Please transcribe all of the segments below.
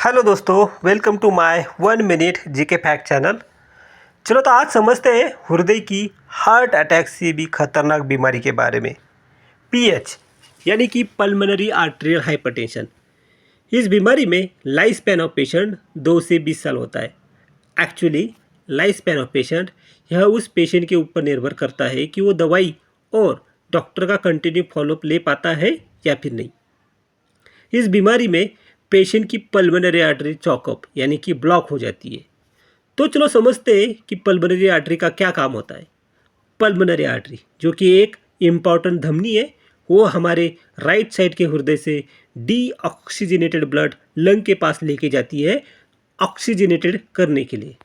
Hello दोस्तों, welcome to my 1 minute GK fact channel. चलो तो आज समझते हैं हृदय की हार्ट अटैक से भी खतरनाक बीमारी के बारे में, पीएच यानी कि पल्मोनरी आर्टेरियल हाइपरटेंशन। इस बीमारी में लाइफ स्पैन ऑफ पेशेंट 2 से 20 साल होता है। Actually life span of patient यह उस पेशेंट के ऊपर निर्भर करता है कि वो दवाई और डॉक्टर का कंटिन्यू फॉलोअप ले पाता है या फिर नहीं। इस बीमारी में पेशेंट की पल्मोनरी आर्टरी चॉकअप यानी कि ब्लॉक हो जाती है। तो चलो समझते हैं कि पल्मोनरी आर्टरी का क्या काम होता है। पल्मोनरी आर्टरी जो कि एक इम्पॉर्टेंट धमनी है, वो हमारे राइट साइड के हृदय से डीऑक्सीजनेटेड ब्लड लंग के पास लेके जाती है ऑक्सीजनेटेड करने के लिए।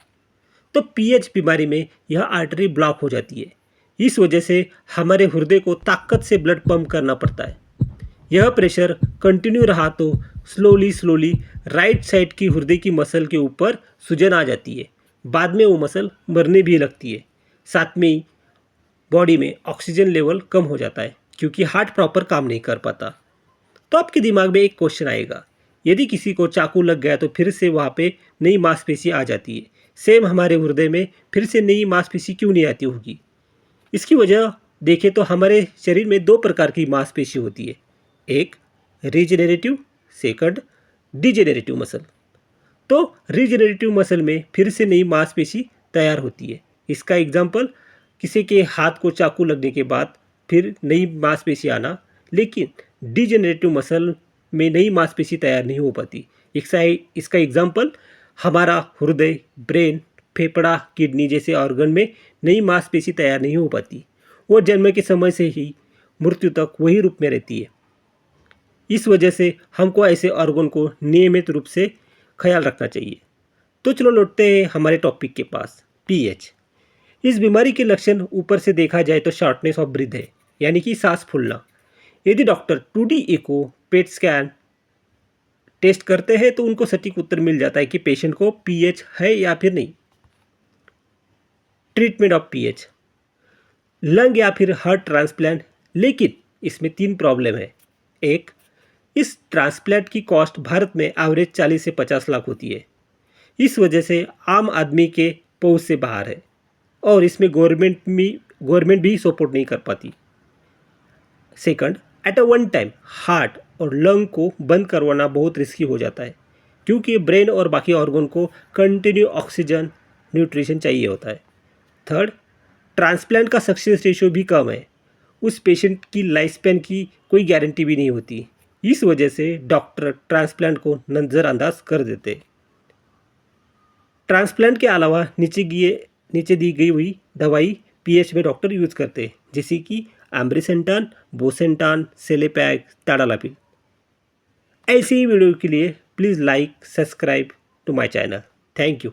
तो पीएच बीमारी में यह आर्टरी ब्लॉक हो जाती है। इस वजह से हमारे हृदय को ताकत से ब्लड पंप करना पड़ता है। यह प्रेशर कंटिन्यू रहा तो स्लोली राइट साइड की हृदय की मसल के ऊपर सूजन आ जाती है। बाद में वो मसल मरने भी लगती है। साथ में ही बॉडी में ऑक्सीजन लेवल कम हो जाता है क्योंकि हार्ट प्रॉपर काम नहीं कर पाता। तो आपके दिमाग में एक क्वेश्चन आएगा, यदि किसी को चाकू लग गया तो फिर से वहाँ पे नई मांसपेशी आ जाती है, सेम हमारे हृदय में फिर से नई मांसपेशी क्यों नहीं आती होगी? इसकी वजह देखें तो हमारे शरीर में 2 प्रकार की मांसपेशी होती है, एक रीजेनरेटिव, सेकंड डिजेनरेटिव मसल। तो रीजेनरेटिव मसल में फिर से नई मांसपेशी तैयार होती है। इसका एग्जांपल किसी के हाथ को चाकू लगने के बाद फिर नई मांसपेशी आना, लेकिन डिजेनरेटिव मसल में नई मांसपेशी तैयार नहीं हो पाती। इसका एग्जांपल हमारा हृदय, ब्रेन, फेफड़ा, किडनी जैसे ऑर्गन में नई मांसपेशी तैयार नहीं हो पाती। वो जन्म के समय से ही मृत्यु तक वही रूप में रहती है। इस वजह से हमको ऐसे ऑर्गन को नियमित रूप से ख्याल रखना चाहिए। तो चलो लौटते हैं हमारे टॉपिक के पास, पीएच। इस बीमारी के लक्षण ऊपर से देखा जाए तो शॉर्टनेस ऑफ ब्रीथ है, यानी कि सांस फूलना। यदि डॉक्टर 2D एको, पेट स्कैन टेस्ट करते हैं तो उनको सटीक उत्तर मिल जाता है कि पेशेंट को पीएच है या फिर नहीं। ट्रीटमेंट ऑफ पीएच, लंग या फिर हार्ट ट्रांसप्लांट, लेकिन इसमें 3 प्रॉब्लम है। एक, इस ट्रांसप्लांट की कॉस्ट भारत में एवरेज 40 से 50 लाख होती है। इस वजह से आम आदमी के पहुंच से बाहर है और इसमें गवर्नमेंट भी सपोर्ट नहीं कर पाती। Second, at a one time heart और लंग को बंद करवाना बहुत रिस्की हो जाता है क्योंकि ब्रेन और बाकी ऑर्गन को कंटिन्यू ऑक्सीजन न्यूट्रिशन चाहिए होता है। थर्ड, ट्रांसप्लांट का सक्सेस रेशियो भी कम है। उस पेशेंट की लाइफ स्पैन की कोई गारंटी भी नहीं होती। इस वजह से डॉक्टर ट्रांसप्लांट को नज़रअंदाज कर देते। ट्रांसप्लांट के अलावा नीचे दी गई हुई दवाई पीएच में डॉक्टर यूज़ करते हैं, जैसे कि एम्ब्रिसेंटान, बोसेंटान, सेलेपैक, टाडालापिल। ऐसी ही वीडियो के लिए please like, subscribe to my channel. Thank you.